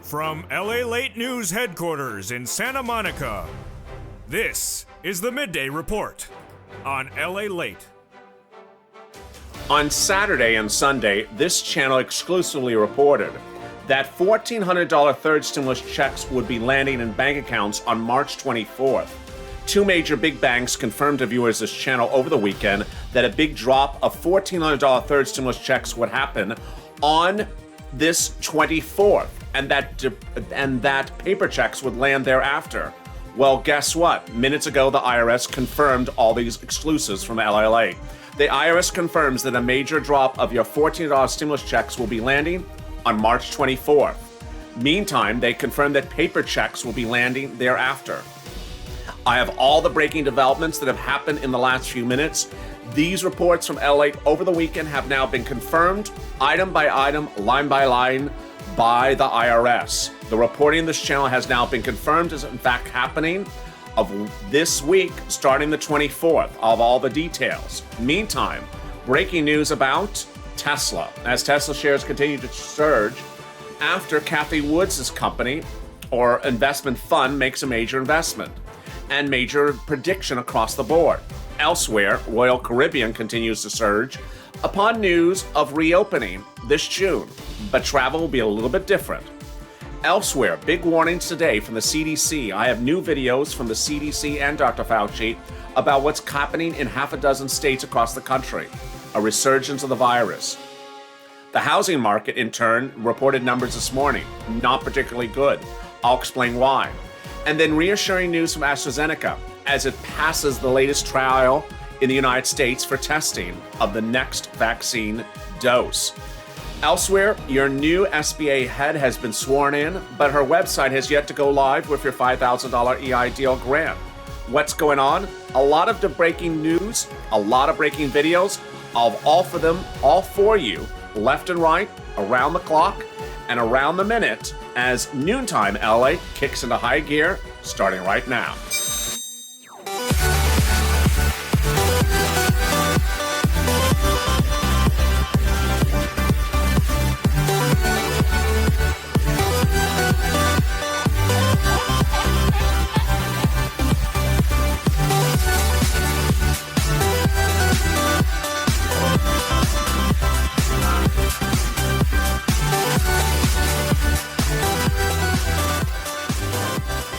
From LALATE News headquarters in Santa Monica, this is the Midday Report on LALATE. On Saturday and Sunday, this channel exclusively reported that $1,400 third stimulus checks would be landing in bank accounts on March 24th. Two major big banks confirmed to viewers this channel over the weekend that a big drop of $1,400 third stimulus checks would happen on this 24th, and that paper checks would land thereafter. Well, guess what? Minutes ago, the IRS confirmed all these exclusives from LALATE. The IRS confirms that a major drop of your $1,400 stimulus checks will be landing on March 24th. Meantime, they confirmed that paper checks will be landing thereafter. I have all the breaking developments that have happened in the last few minutes. These reports from LALATE over the weekend have now been confirmed, item by item, line by line, by the IRS. The reporting in this channel has now been confirmed is in fact happening of this week, starting the 24th, of all the details. Meantime, breaking news about Tesla, as Tesla shares continue to surge after Cathie Woods' company or investment fund makes a major investment and major prediction across the board. Elsewhere, Royal Caribbean continues to surge upon news of reopening this June, but travel will be a little bit different. Elsewhere, big warnings today from the CDC. I have new videos from the CDC and Dr. Fauci about what's happening in half a dozen states across the country, a resurgence of the virus. The housing market, in turn, reported numbers this morning, not particularly good. I'll explain why. And then reassuring news from AstraZeneca as it passes the latest trial in the United States for testing of the next vaccine dose. Elsewhere, your new SBA head has been sworn in, but her website has yet to go live with your $5,000 EIDL grant. What's going on? A lot of the breaking news, a lot of breaking videos, all for you, left and right, around the clock, and around the minute, as Noontime LA kicks into high gear, starting right now.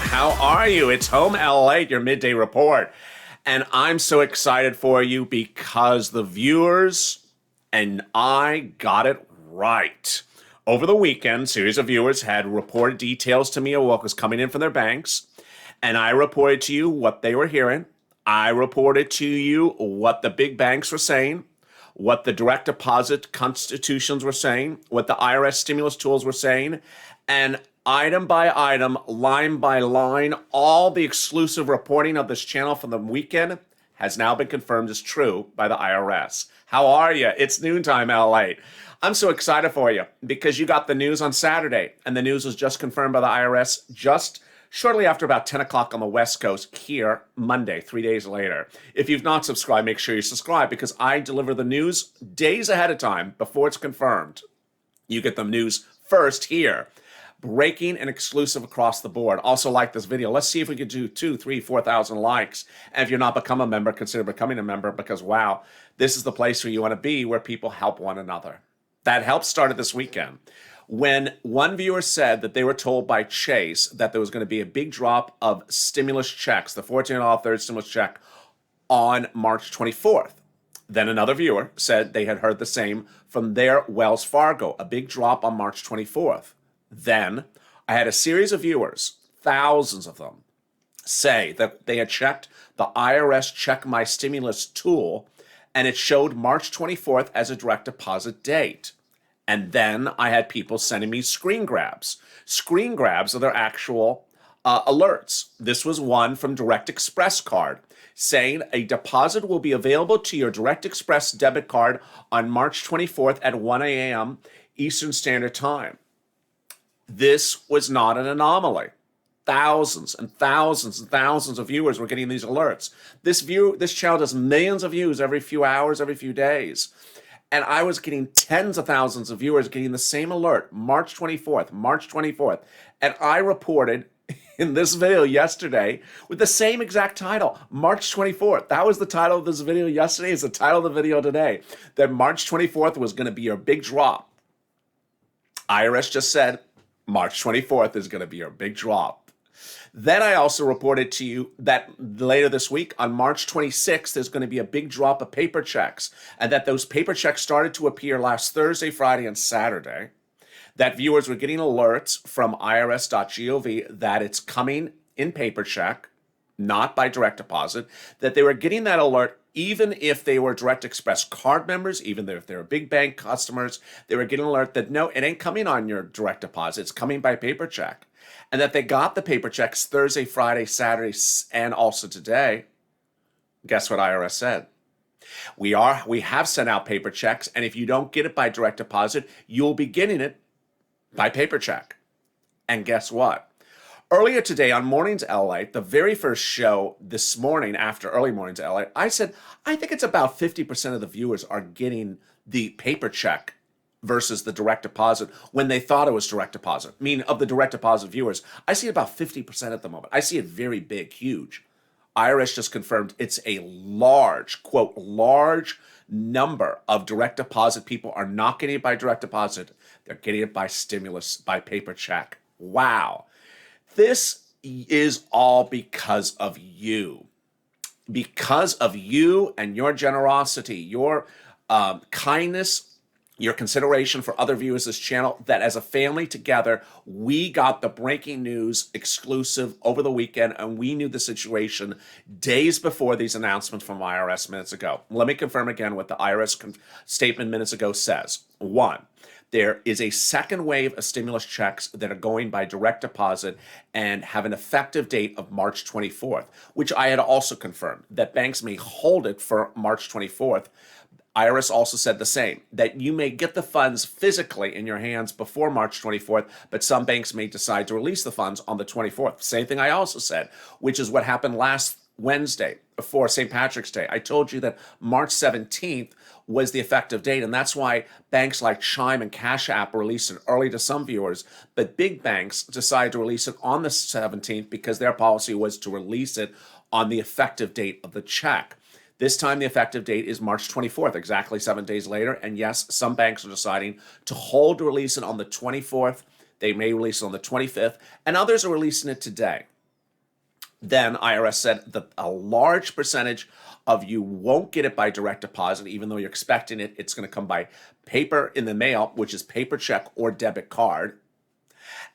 How are you? It's Home LALATE, your midday report. And I'm so excited for you because the viewers and I got it right. Over the weekend, a series of viewers had reported details to me of what was coming in from their banks. And I reported to you what they were hearing. I reported to you what the big banks were saying, what the direct deposit constitutions were saying, what the IRS stimulus tools were saying, and item by item, line by line, all the exclusive reporting of this channel from the weekend has now been confirmed as true by the IRS. How are you? It's Noontime LALATE. I'm so excited for you because you got the news on Saturday, and the news was just confirmed by the IRS just shortly after about 10 o'clock on the West Coast here Monday, 3 days later. If you've not subscribed, make sure you subscribe because I deliver the news days ahead of time before it's confirmed. You get the news first here. Breaking and exclusive across the board. Also like this video. Let's see if we could do 2,000, 3,000, 4,000 likes. And if you're not become a member, consider becoming a member because, wow, this is the place where you want to be where people help one another. That help started this weekend when one viewer said that they were told by Chase that there was going to be a big drop of stimulus checks, the $1,400 third stimulus check, on March 24th. Then another viewer said they had heard the same from their Wells Fargo, a big drop on March 24th. Then I had a series of viewers, thousands of them, say that they had checked the IRS Check My Stimulus tool and it showed March 24th as a direct deposit date. And then I had people sending me screen grabs of their actual alerts. This was one from Direct Express card saying a deposit will be available to your Direct Express debit card on March 24th at 1 a.m. Eastern Standard Time. This was not an anomaly. Thousands and thousands and thousands of viewers were getting these alerts. This channel does millions of views every few hours, every few days. And I was getting tens of thousands of viewers getting the same alert, March 24th, March 24th. And I reported in this video yesterday with the same exact title, March 24th. That was the title of this video yesterday. It's the title of the video today. That March 24th was going to be your big drop. IRS just said March 24th is going to be your big drop. Then I also reported to you that later this week, on March 26th, there's going to be a big drop of paper checks, and that those paper checks started to appear last Thursday, Friday, and Saturday, that viewers were getting alerts from irs.gov that it's coming in paper check, not by direct deposit, that they were getting that alert even if they were Direct Express card members, even if they were big bank customers, they were getting an alert that, no, it ain't coming on your direct deposit, it's coming by paper check. And that they got the paper checks Thursday, Friday, Saturday, and also today. Guess what IRS said? We have sent out paper checks, and if you don't get it by direct deposit, you'll be getting it by paper check. And guess what? Earlier today on Mornings LA, the very first show this morning after early Mornings LA, I said, I think it's about 50% of the viewers are getting the paper check versus the direct deposit when they thought it was direct deposit. I mean, of the direct deposit viewers, I see about 50% at the moment. I see it very big, huge. IRS just confirmed it's a large, quote, large number of direct deposit people are not getting it by direct deposit. They're getting it by stimulus, by paper check. Wow. This is all because of you. Because of you and your generosity, your kindness, your consideration for other viewers of this channel, that as a family together, we got the breaking news exclusive over the weekend, and we knew the situation days before these announcements from IRS minutes ago. Let me confirm again what the IRS statement minutes ago says. One, there is a second wave of stimulus checks that are going by direct deposit and have an effective date of March 24th, which I had also confirmed, that banks may hold it for March 24th. IRS also said the same, that you may get the funds physically in your hands before March 24th, but some banks may decide to release the funds on the 24th. Same thing I also said, which is what happened last Wednesday before St. Patrick's Day. I told you that March 17th was the effective date, and that's why banks like Chime and Cash App released it early to some viewers, but big banks decided to release it on the 17th because their policy was to release it on the effective date of the check. This time, the effective date is March 24th, exactly 7 days later. And yes, some banks are deciding to hold to release it on the 24th. They may release it on the 25th, and others are releasing it today. Then IRS said that a large percentage of you won't get it by direct deposit, even though you're expecting it. It's going to come by paper in the mail, which is paper check or debit card.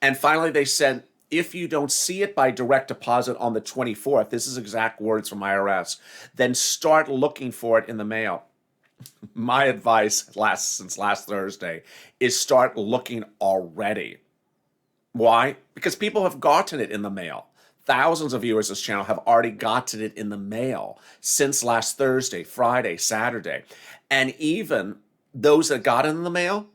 And finally, they said, if you don't see it by direct deposit on the 24th, this is exact words from IRS, then start looking for it in the mail. My advice since last Thursday is start looking already. Why? Because people have gotten it in the mail. Thousands of viewers of this channel have already gotten it in the mail since last Thursday, Friday, Saturday. And even those that got it in the mail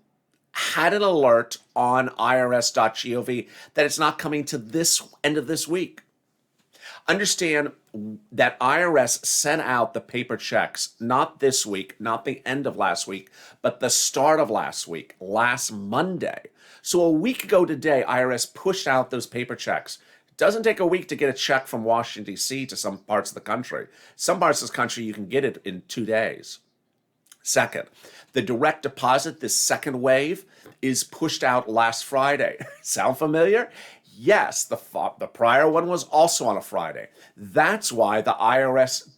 had an alert on irs.gov that it's not coming to this end of this week. Understand that IRS sent out the paper checks not this week, not the end of last week, but the start of last week, last Monday. So a week ago today, IRS pushed out those paper checks. It doesn't take a week to get a check from Washington, D.C. to some parts of the country. Some parts of this country, you can get it in 2 days. Second, the direct deposit, this second wave, is pushed out last Friday. Sound familiar? Yes, the prior one was also on a Friday. That's why the irs.gov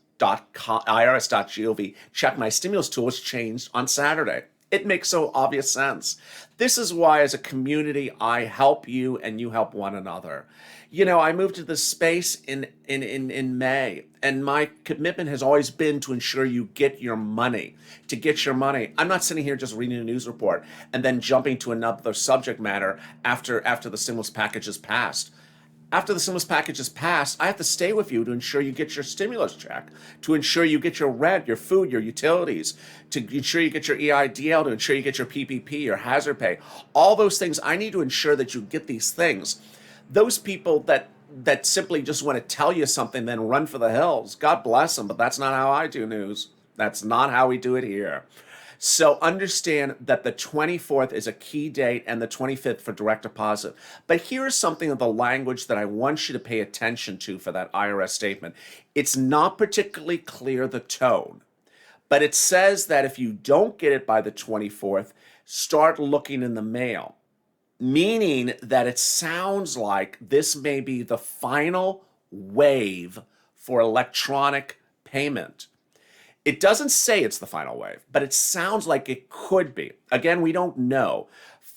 Check My Stimulus tool was changed on Saturday. It makes so obvious sense. This is why, as a community, I help you and you help one another. You know, I moved to this space in May, and my commitment has always been to ensure you get your money. To get your money, I'm not sitting here just reading a news report and then jumping to another subject matter after the stimulus package is passed. After the stimulus package is passed, I have to stay with you to ensure you get your stimulus check, to ensure you get your rent, your food, your utilities, to ensure you get your EIDL, to ensure you get your PPP, your hazard pay. All those things, I need to ensure that you get these things. Those people that simply just want to tell you something, then run for the hills, God bless them, but that's not how I do news. That's not how we do it here. So understand that the 24th is a key date and the 25th for direct deposit. But here is something of the language that I want you to pay attention to for that IRS statement. It's not particularly clear, the tone, but it says that if you don't get it by the 24th, start looking in the mail, meaning that it sounds like this may be the final wave for electronic payment. It doesn't say it's the final wave, but it sounds like it could be. Again, we don't know.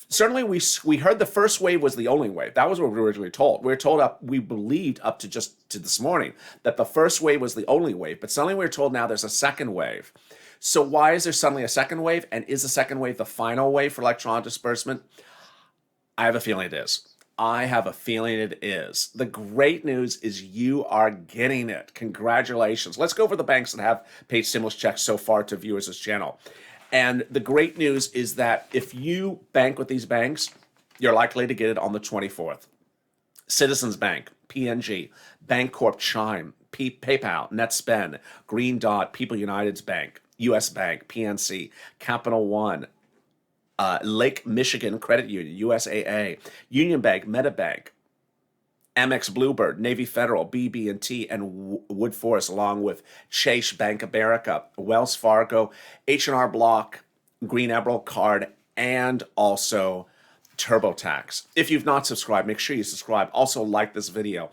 Certainly, we heard the first wave was the only wave. That was what we were originally told. We were told we believed up to just to this morning that the first wave was the only wave, but suddenly we're told now there's a second wave. So why is there suddenly a second wave? And is the second wave the final wave for electronic disbursement? I have a feeling it is. I have a feeling it is. The great news is you are getting it. Congratulations. Let's go over the banks that have paid stimulus checks so far to viewers of this channel. And the great news is that if you bank with these banks, you're likely to get it on the 24th. Citizens Bank, PNG, Bancorp Chime, PayPal, NetSpend, Green Dot, People United's Bank, US Bank, PNC, Capital One, Lake Michigan Credit Union, USAA, Union Bank, MetaBank, Amex Bluebird, Navy Federal, BB&T, and Wood Forest, along with Chase Bank America, Wells Fargo, H&R Block, Green Emerald Card, and also TurboTax. If you've not subscribed, make sure you subscribe. Also like this video.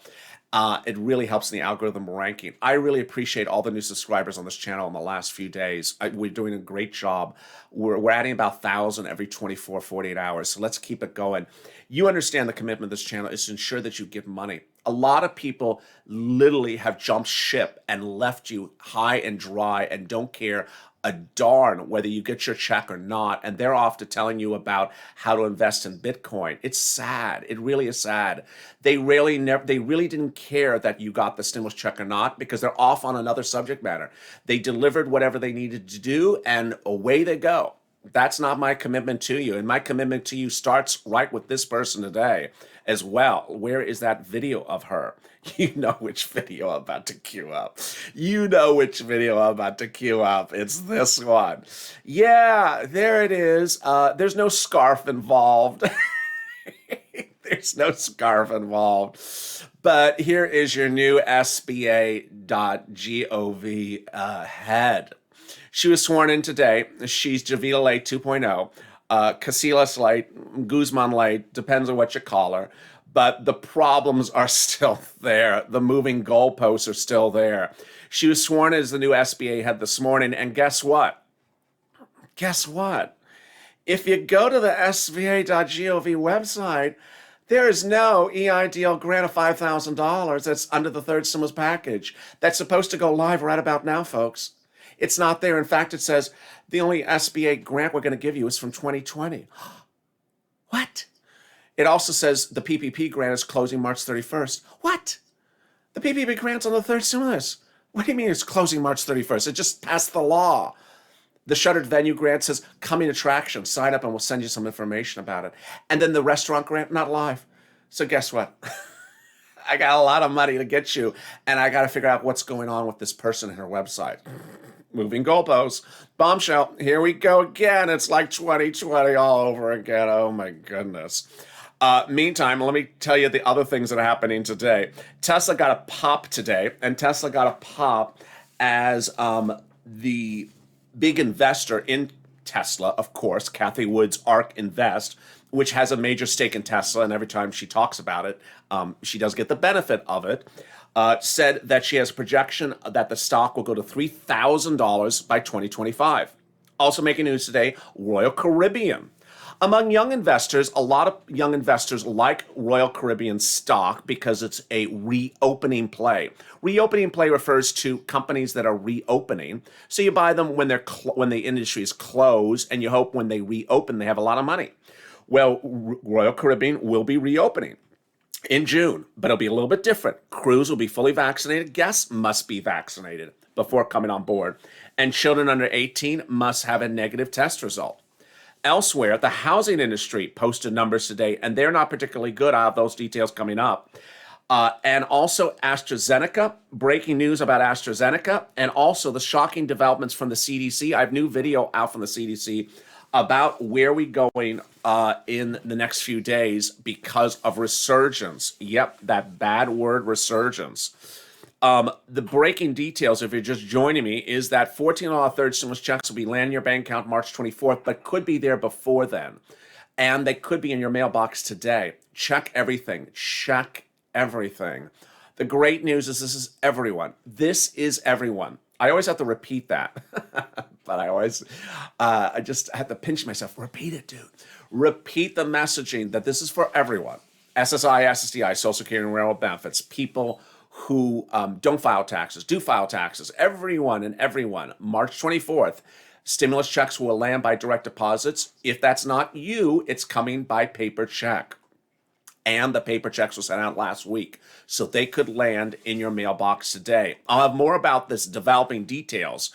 It really helps in the algorithm ranking. I really appreciate all the new subscribers on this channel in the last few days. We're doing a great job. We're adding about 1,000 every 24, 48 hours. So let's keep it going. You understand the commitment of this channel is to ensure that you give money. A lot of people literally have jumped ship and left you high and dry and don't care a darn whether you get your check or not, and they're off to telling you about how to invest in Bitcoin. It's sad. It really is sad. They really didn't care that you got the stimulus check or not because they're off on another subject matter. They delivered whatever they needed to do, and away they go. That's not my commitment to you, and my commitment to you starts right with this person today as well. Where is that video of her? You know which video I'm about to queue up. You know which video I'm about to queue up. It's this one. Yeah, there it is. There's no scarf involved. There's no scarf involved. But here is your new SBA.gov head. She was sworn in today. She's Javita Late 2.0. Casillas Late, Guzman Late, depends on what you call her. But the problems are still there. The moving goalposts are still there. She was sworn as the new SBA head this morning, and guess what? Guess what? If you go to the SBA.gov website, there is no EIDL grant of $5,000 that's under the third stimulus package. That's supposed to go live right about now, folks. It's not there. In fact, it says the only SBA grant we're going to give you is from 2020. What? It also says the PPP grant is closing March 31st. What? The PPP grant's on the third stimulus. What do you mean it's closing March 31st? It just passed the law. The shuttered venue grant says coming attraction. Sign up and we'll send you some information about it. And then the restaurant grant, not live. So guess what? I got a lot of money to get you, and I got to figure out what's going on with this person and her website. Moving goalposts. Bombshell. Here we go again. It's like 2020 all over again. Oh my goodness. Meantime, let me tell you the other things that are happening today. Tesla got a pop today, and Tesla got a pop as the big investor in Tesla, of course, Cathie Wood's ARK Invest, which has a major stake in Tesla, and every time she talks about it, she does get the benefit of it, said that she has a projection that the stock will go to $3,000 by 2025. Also making news today, Royal Caribbean. Among young investors, a lot of young investors like Royal Caribbean stock because it's a reopening play. Reopening play refers to companies that are reopening. So you buy them when when the industry is closed, and you hope when they reopen, they have a lot of money. Well, Royal Caribbean will be reopening in June, but it'll be a little bit different. Crews will be fully vaccinated. Guests must be vaccinated before coming on board. And children under 18 must have a negative test result. Elsewhere, the housing industry posted numbers today, and they're not particularly good. I have those details coming up. And also AstraZeneca, breaking news about AstraZeneca, and also the shocking developments from the CDC. I have new video out from the CDC about where we're going in the next few days because of resurgence. Yep, that bad word, resurgence. The breaking details, if you're just joining me, is that $14 third stimulus checks will be landing in your bank account March 24th, but could be there before then. And they could be in your mailbox today. Check everything. Check everything. The great news is this is everyone. This is everyone. I always have to repeat that. But I just have to pinch myself. Repeat it, dude. Repeat the messaging that this is for everyone. SSI, SSDI, Social Security and Railroad benefits, people who don't file taxes, do file taxes, everyone and everyone. March 24th, stimulus checks will land by direct deposits. If that's not you, it's coming by paper check. And the paper checks were sent out last week, so they could land in your mailbox today. I'll have more about this developing details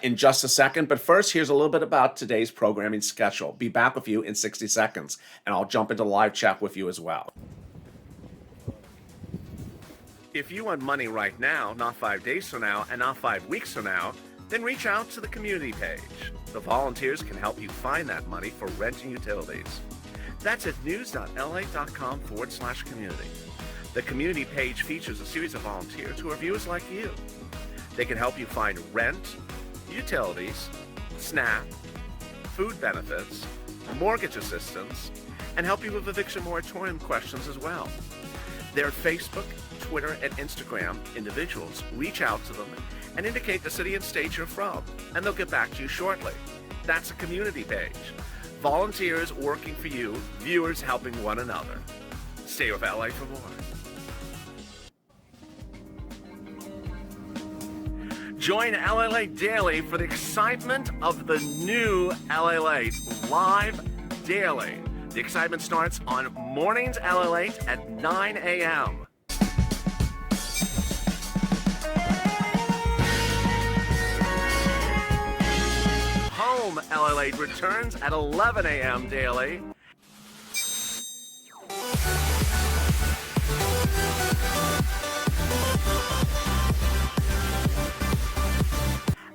in just a second, but first, here's a little bit about today's programming schedule. Be back with you in 60 seconds, and I'll jump into live chat with you as well. If you want money right now, not 5 days from now, and not 5 weeks from now, then reach out to the community page. The volunteers can help you find that money for rent and utilities. That's at news.lalate.com/community. The community page features a series of volunteers who are viewers like you. They can help you find rent, utilities, SNAP, food benefits, mortgage assistance, and help you with eviction moratorium questions as well. Their Facebook, Twitter, and Instagram individuals reach out to them and indicate the city and state you're from, and they'll get back to you shortly. That's a community page. Volunteers working for you, viewers helping one another. Stay with LA for more. Join LALATE Daily for the excitement of the new LALATE live daily. The excitement starts on mornings LALATE at 9 a.m. Home LALATE returns at 11 a.m. daily.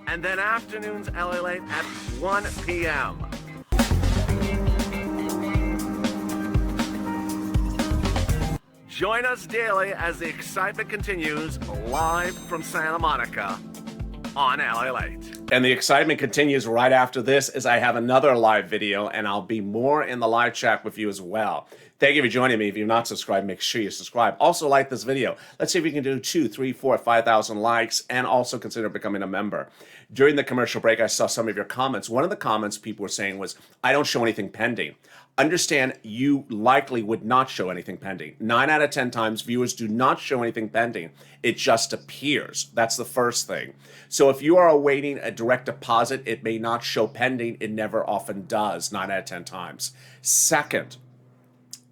And then afternoons LALATE at 1 p.m. Join us daily as the excitement continues live from Santa Monica on LALATE. And the excitement continues right after this as I have another live video, and I'll be more in the live chat with you as well. Thank you for joining me. If you're not subscribed, make sure you subscribe. Also like this video. Let's see if we can do 2, 3, 4, 5,000 likes, and also consider becoming a member. During the commercial break, I saw some of your comments. One of the comments people were saying was, I don't show anything pending. Understand you likely would not show anything pending. 9 out of 10 times, viewers do not show anything pending. It just appears. That's the first thing. So if you are awaiting a direct deposit, it may not show pending. It never often does, 9 out of 10 times. Second,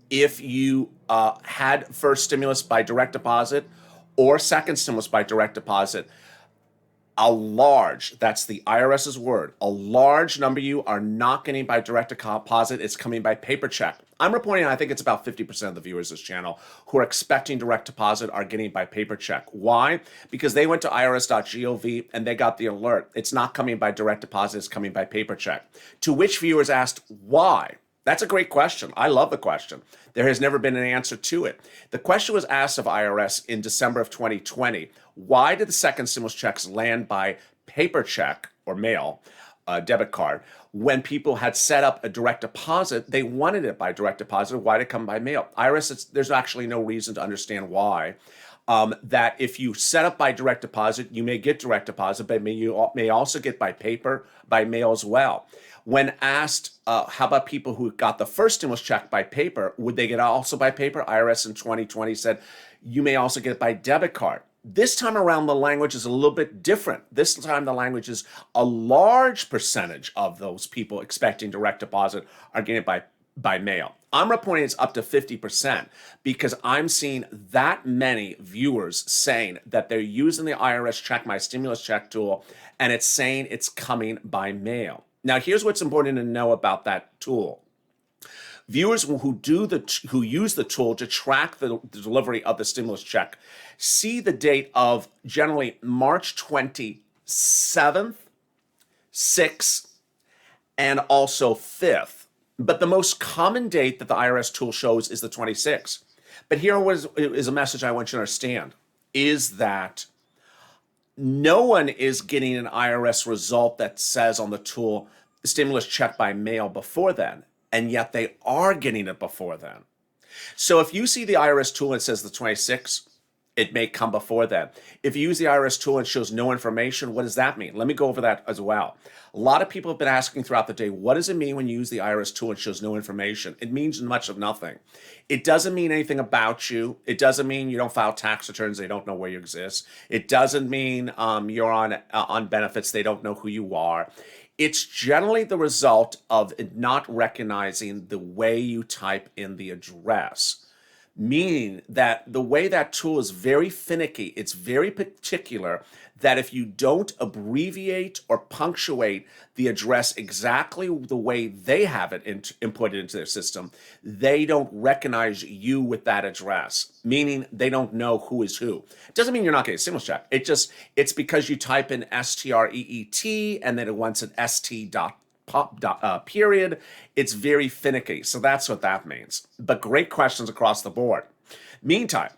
if you had first stimulus by direct deposit or second stimulus by direct deposit, a large, that's the IRS's word, a large number of you are not getting by direct deposit. It's coming by paper check. I'm reporting, I think it's about 50% of the viewers of this channel who are expecting direct deposit are getting by paper check. Why? Because they went to irs.gov and they got the alert. It's not coming by direct deposit, it's coming by paper check. To which viewers asked, why? That's a great question. I love the question. There has never been an answer to it. The question was asked of IRS in December of 2020. Why did the second stimulus checks land by paper check or mail, debit card? When people had set up a direct deposit, they wanted it by direct deposit. Why did it come by mail? IRS, there's actually no reason to understand why. That if you set up by direct deposit, you may get direct deposit, but you may also get by paper, by mail as well. When asked, how about people who got the first stimulus check by paper, would they get also by paper? IRS in 2020 said, you may also get it by debit card. This time around, the language is a little bit different. This time, the language is a large percentage of those people expecting direct deposit are getting it by mail. I'm reporting it's up to 50% because I'm seeing that many viewers saying that they're using the IRS Check My Stimulus Check tool, and it's saying it's coming by mail. Now, here's what's important to know about that tool. Viewers who use the tool to track the delivery of the stimulus check see the date of generally March 27th, 6th, and also 5th. But the most common date that the IRS tool shows is the 26th. But here is a message I want you to understand, is that no one is getting an IRS result that says on the tool, stimulus check by mail before then, and yet they are getting it before then. So if you see the IRS tool and it says the 26th, it may come before then. If you use the IRS tool and it shows no information, what does that mean? Let me go over that as well. A lot of people have been asking throughout the day, what does it mean when you use the IRS tool and it shows no information? It means much of nothing. It doesn't mean anything about you. It doesn't mean you don't file tax returns. They don't know where you exist. It doesn't mean you're on benefits. They don't know who you are. It's generally the result of not recognizing the way you type in the address, meaning that the way that tool is very finicky, it's very particular, that if you don't abbreviate or punctuate the address exactly the way they have it inputted into their system, they don't recognize you with that address, meaning they don't know who is who. It doesn't mean you're not getting a stimulus check. It's because you type in STREET and then it wants an ST period. It's very finicky. So that's what that means. But great questions across the board. Meantime,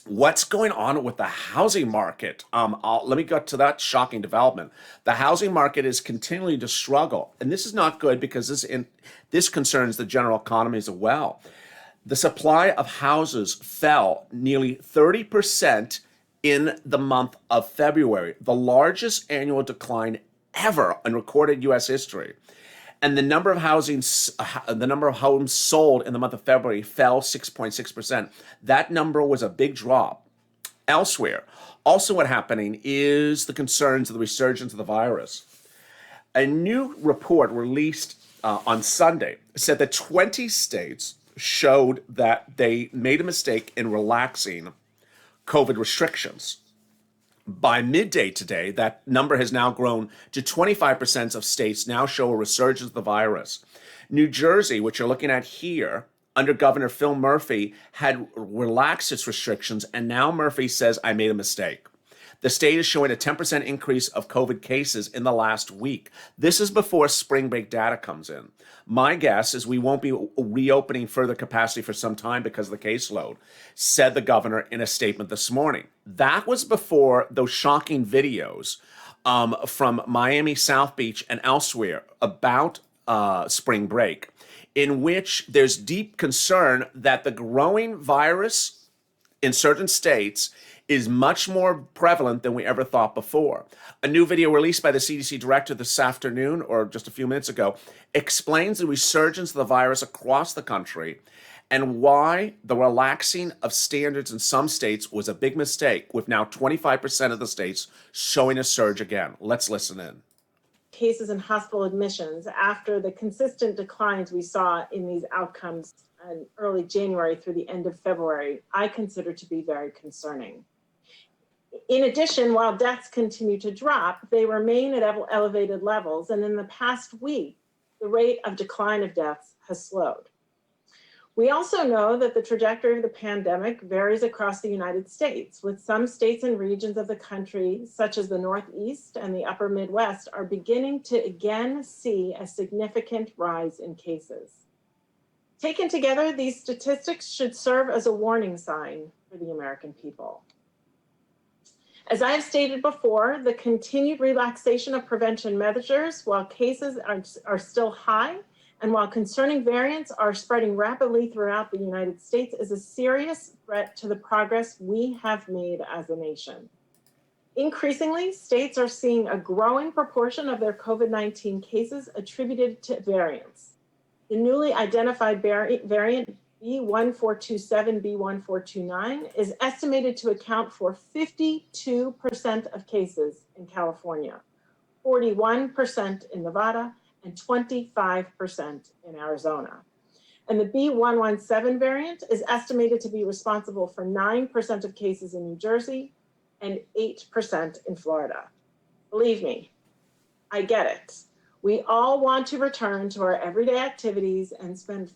what's going on with the housing market? Let me get to that shocking development. The housing market is continuing to struggle. And this is not good because this concerns the general economy as well. The supply of houses fell nearly 30% in the month of February, the largest annual decline ever in recorded U.S. history. And the number of homes sold in the month of February fell 6.6%. That number was a big drop. Elsewhere, also what's happening is the concerns of the resurgence of the virus. A new report released on Sunday said that 20 states showed that they made a mistake in relaxing COVID restrictions. By midday today, that number has now grown to 25% of states now show a resurgence of the virus. New Jersey, which you're looking at here, under Governor Phil Murphy, had relaxed its restrictions, and now Murphy says, I made a mistake. The state is showing a 10% increase of COVID cases in the last week. This is before spring break data comes in. My guess is we won't be reopening further capacity for some time because of the caseload, said the governor in a statement this morning. That was before those shocking videos from Miami, South Beach, and elsewhere about spring break, in which there's deep concern that the growing virus in certain states is much more prevalent than we ever thought before. A new video released by the CDC director this afternoon, or just a few minutes ago, explains the resurgence of the virus across the country and why the relaxing of standards in some states was a big mistake, with now 25% of the states showing a surge again. Let's listen in. Cases and hospital admissions after the consistent declines we saw in these outcomes in early January through the end of February, I consider to be very concerning. In addition, while deaths continue to drop, they remain at elevated levels. And in the past week, the rate of decline of deaths has slowed. We also know that the trajectory of the pandemic varies across the United States, with some states and regions of the country, such as the Northeast and the upper Midwest, are beginning to again see a significant rise in cases. Taken together, these statistics should serve as a warning sign for the American people. As I have stated before, the continued relaxation of prevention measures while cases are still high and while concerning variants are spreading rapidly throughout the United States is a serious threat to the progress we have made as a nation. Increasingly, states are seeing a growing proportion of their COVID-19 cases attributed to variants. The newly identified variant B1427, B1429 is estimated to account for 52% of cases in California, 41% in Nevada, and 25% in Arizona. And the B117 variant is estimated to be responsible for 9% of cases in New Jersey and 8% in Florida. Believe me, I get it. We all want to return to our everyday activities and spend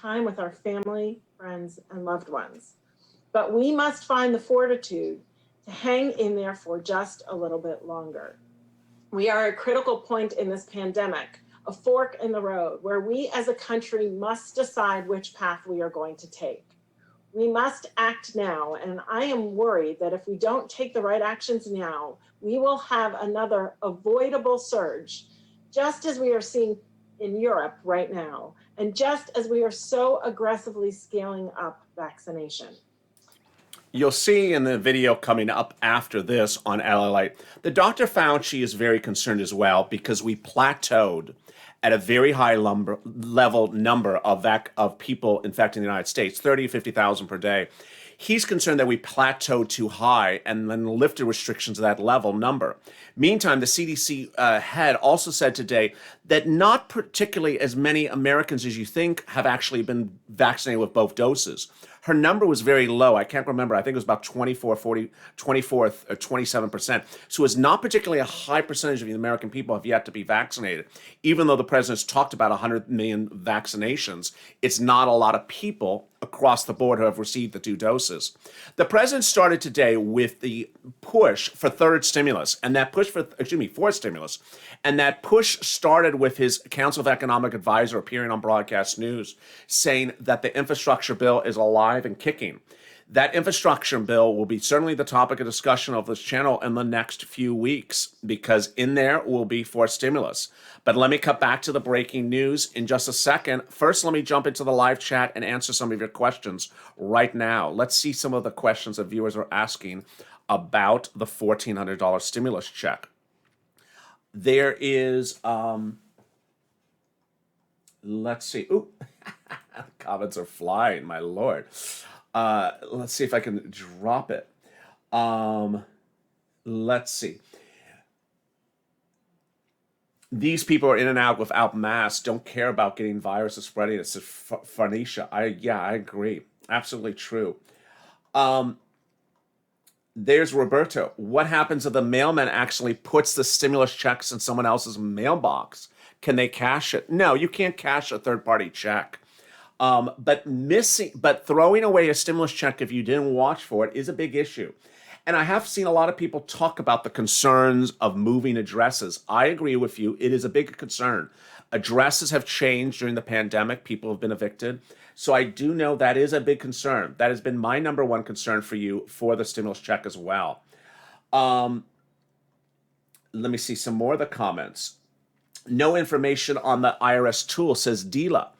time with our family, friends, and loved ones. But we must find the fortitude to hang in there for just a little bit longer. We are at a critical point in this pandemic, a fork in the road, where we as a country must decide which path we are going to take. We must act now, and I am worried that if we don't take the right actions now, we will have another avoidable surge, just as we are seeing in Europe right now, and just as we are so aggressively scaling up vaccination. You'll see in the video coming up after this on LALATE, the Dr. Fauci is very concerned as well because we plateaued at a very high level number of people infected in the United States, 30 to 50,000 per day. He's concerned that we plateaued too high and then lifted restrictions to that level number. Meantime, the CDC head also said today that not particularly as many Americans as you think have actually been vaccinated with both doses. Her number was very low. I can't remember. I think it was about 24 or 27%. So it's not particularly a high percentage of the American people have yet to be vaccinated. Even though the president's talked about 100 million vaccinations, it's not a lot of people across the board who have received the 2 doses. The president started today with the push for third stimulus, and that push fourth stimulus, and that push started with his Council of Economic Advisor appearing on broadcast news, saying that the infrastructure bill is alive and kicking. That infrastructure bill will be certainly the topic of discussion of this channel in the next few weeks, because in there will be fourth stimulus. But let me cut back to the breaking news in just a second. First, let me jump into the live chat and answer some of your questions right now. Let's see some of the questions that viewers are asking about the $1,400 stimulus check. There is, let's see. Ooh, comments are flying, my Lord. Let's see if I can drop it. Let's see. These people are in and out without masks, don't care about getting viruses spreading. It's Phoenicia. I agree. Absolutely true. There's Roberto. What happens if the mailman actually puts the stimulus checks in someone else's mailbox? Can they cash it? No, you can't cash a third-party check. But throwing away a stimulus check if you didn't watch for it is a big issue. And I have seen a lot of people talk about the concerns of moving addresses. I agree with you. It is a big concern. Addresses have changed during the pandemic. People have been evicted. So I do know that is a big concern. That has been my number one concern for you for the stimulus check as well. Let me see some more of the comments. No information on the IRS tool, says Dela.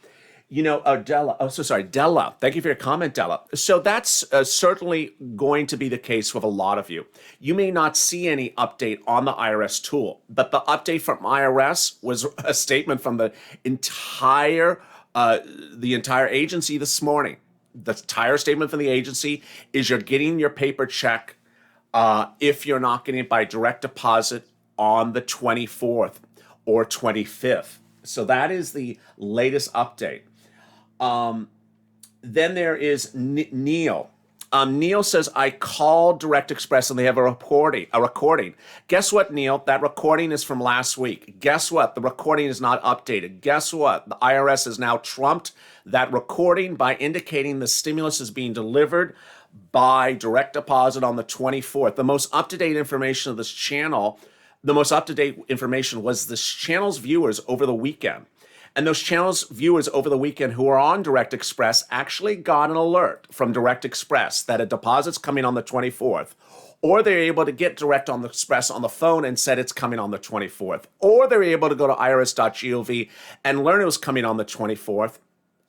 Della. Thank you for your comment, Della. So that's certainly going to be the case with a lot of you. You may not see any update on the IRS tool, but the update from IRS was a statement from the entire agency this morning. The entire statement from the agency is you're getting your paper check if you're not getting it by direct deposit on the 24th or 25th. So that is the latest update. Then there is Neil. Neil says, I called Direct Express and they have a recording. Guess what, Neil? That recording is from last week. Guess what? The recording is not updated. Guess what? The IRS has now trumped that recording by indicating the stimulus is being delivered by direct deposit on the 24th. The most up-to-date information of this channel, the most up-to-date information was this channel's viewers over the weekend. And those channels viewers over the weekend who are on Direct Express actually got an alert from Direct Express that a deposit's coming on the 24th, or they're able to get Direct on the Express on the phone and said it's coming on the 24th, or they're able to go to irs.gov and learn it was coming on the 24th.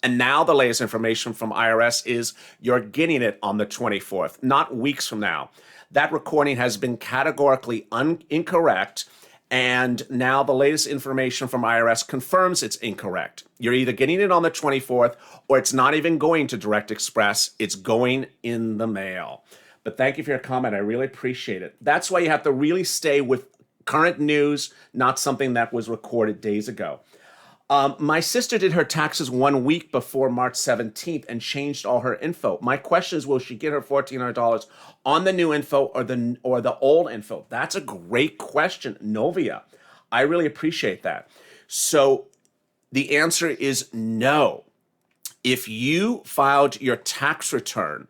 And now the latest information from IRS is you're getting it on the 24th, not weeks from now. That recording has been categorically incorrect. And now the latest information from IRS confirms it's incorrect. You're either getting it on the 24th or it's not even going to Direct Express. It's going in the mail. But thank you for your comment. I really appreciate it. That's why you have to really stay with current news, not something that was recorded days ago. My sister did her taxes 1 week before March 17th and changed all her info. My question is, will she get her $1,400 on the new info or the old info? That's a great question, Novia. I really appreciate that. So the answer is no. If you filed your tax return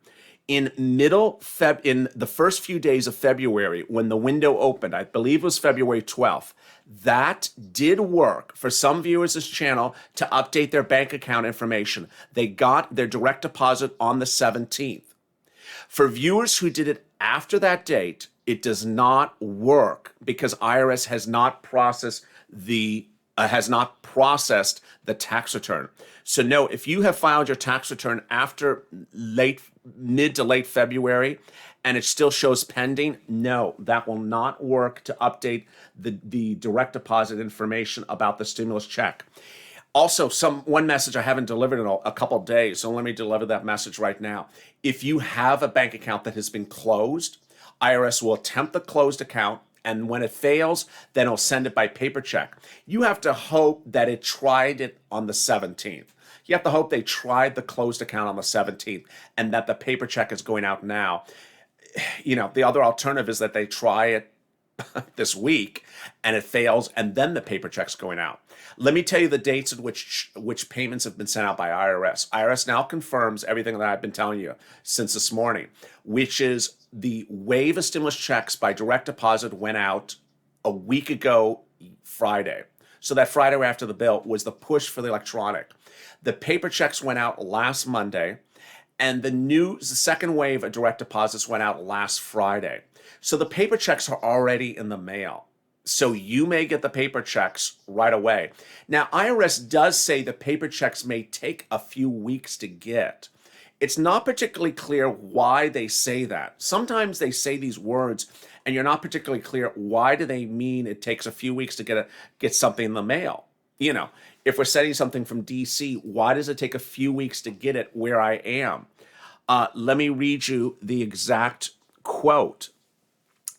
in in the first few days of February, when the window opened, I believe it was February 12th, that did work for some viewers of this channel to update their bank account information. They got their direct deposit on the 17th. For viewers who did it after that date, it does not work because IRS has not processed the tax return. So no, if you have filed your tax return after mid to late February and it still shows pending, no, that will not work to update the direct deposit information about the stimulus check. Also, one message I haven't delivered in a couple of days, so let me deliver that message right now. If you have a bank account that has been closed, IRS will attempt the closed account, and when it fails, then it'll send it by paper check. You have to hope that it tried it on the 17th. You have to hope they tried the closed account on the 17th and that the paper check is going out now. You know, the other alternative is that they try it this week and it fails and then the paper check's going out. Let me tell you the dates at which payments have been sent out by IRS. IRS now confirms everything that I've been telling you since this morning, which is the wave of stimulus checks by direct deposit went out a week ago Friday. So that Friday after the bill was the push for the electronic. The paper checks went out last Monday, and the second wave of direct deposits went out last Friday. So the paper checks are already in the mail. So you may get the paper checks right away. Now, IRS does say the paper checks may take a few weeks to get. It's not particularly clear why they say that. Sometimes they say these words and you're not particularly clear why do they mean it takes a few weeks to get something in the mail. You know, if we're sending something from DC, why does it take a few weeks to get it where I am? Let me read you the exact quote.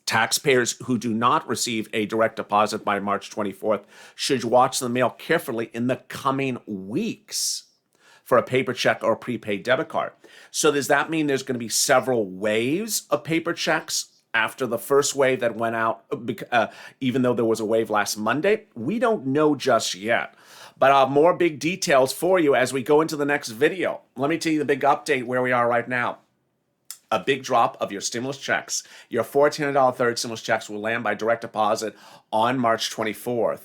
Taxpayers who do not receive a direct deposit by March 24th should watch the mail carefully in the coming weeks for a paper check or a prepaid debit card. So does that mean there's going to be several waves of paper checks after the first wave that went out, even though there was a wave last Monday? We don't know just yet. But I'll have more big details for you as we go into the next video. Let me tell you the big update where we are right now. A big drop of your stimulus checks. Your $1,400 third stimulus checks will land by direct deposit on March 24th.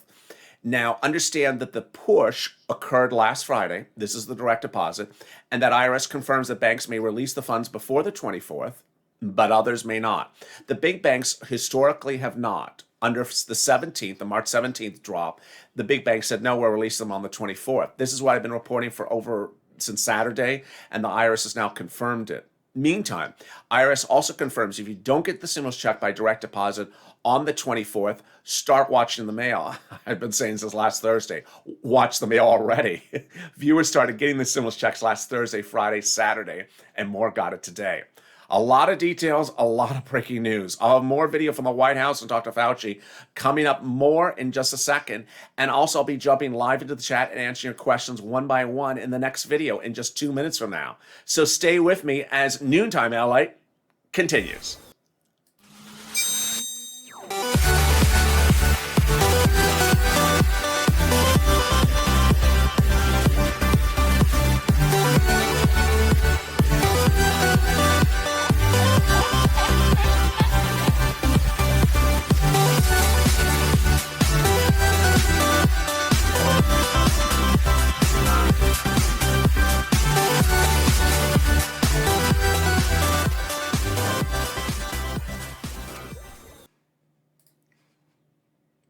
Now, understand that the push occurred last Friday. This is the direct deposit. And that IRS confirms that banks may release the funds before the 24th, but others may not. The big banks historically have not. Under the 17th, the March 17th drop, the big banks said, no, we'll release them on the 24th. This is what I've been reporting since Saturday, and the IRS has now confirmed it. Meantime, IRS also confirms if you don't get the stimulus check by direct deposit on the 24th, start watching the mail. I've been saying since last Thursday, watch the mail already. Viewers started getting the stimulus checks last Thursday, Friday, Saturday, and more got it today. A lot of details, a lot of breaking news. I'll have more video from the White House and Dr. Fauci coming up more in just a second. And also I'll be jumping live into the chat and answering your questions one by one in the next video in just 2 minutes from now. So stay with me as Noontime LA continues.